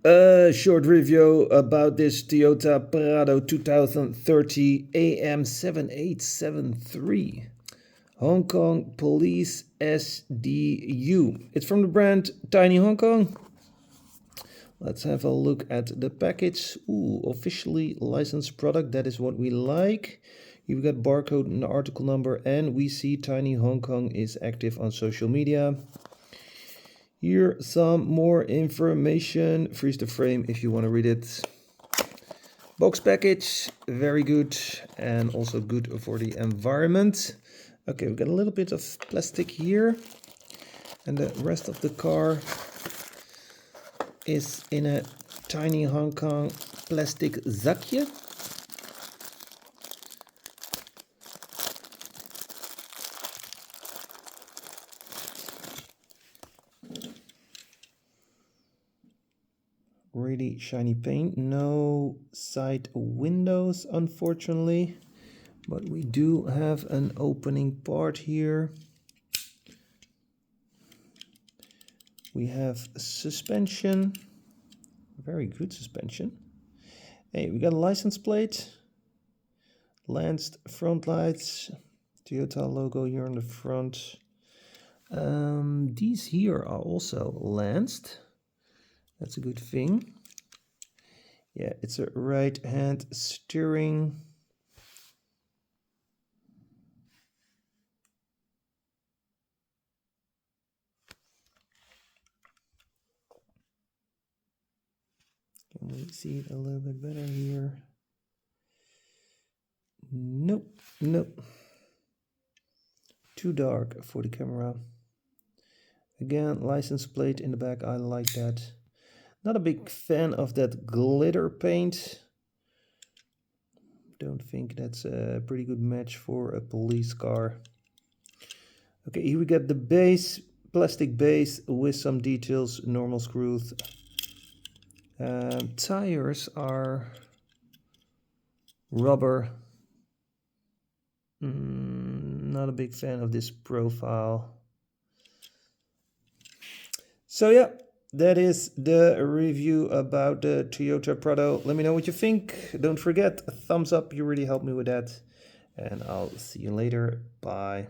A short review about this Toyota Prado 2030 AM7873 Hong Kong Police SDU. It's from the brand Tiny Hong Kong. Let's have a look at the package. Ooh, officially licensed product. That is what we like. You've got barcode and article number, and we see Tiny Hong Kong is active on social media. Here some more information. Freeze the frame if you want to read it. Box package, very good and also good for the environment. Okay, we've got a little bit of plastic here, and the rest of the car is in a Tiny Hong Kong plastic zakje. Really shiny paint, no side windows unfortunately, but we do have an opening part here. We have suspension, very good suspension. Hey, we got a license plate, lanced front lights, Toyota logo here on the front. These here are also lanced. That's a good thing. Yeah, it's a right hand steering. Can we see it a little bit better here? Nope, nope. Too dark for the camera. Again, license plate in the back, I like that. Not a big fan of that glitter paint. Don't think that's a pretty good match for a police car. Okay, here we got the base, plastic base with some details, normal screws. Tires are rubber. Not a big fan of this profile. So yeah, that is the review about the Toyota Prado. Let me know what you think. Don't forget, a thumbs up, you really help me with that. And I'll see you later. Bye.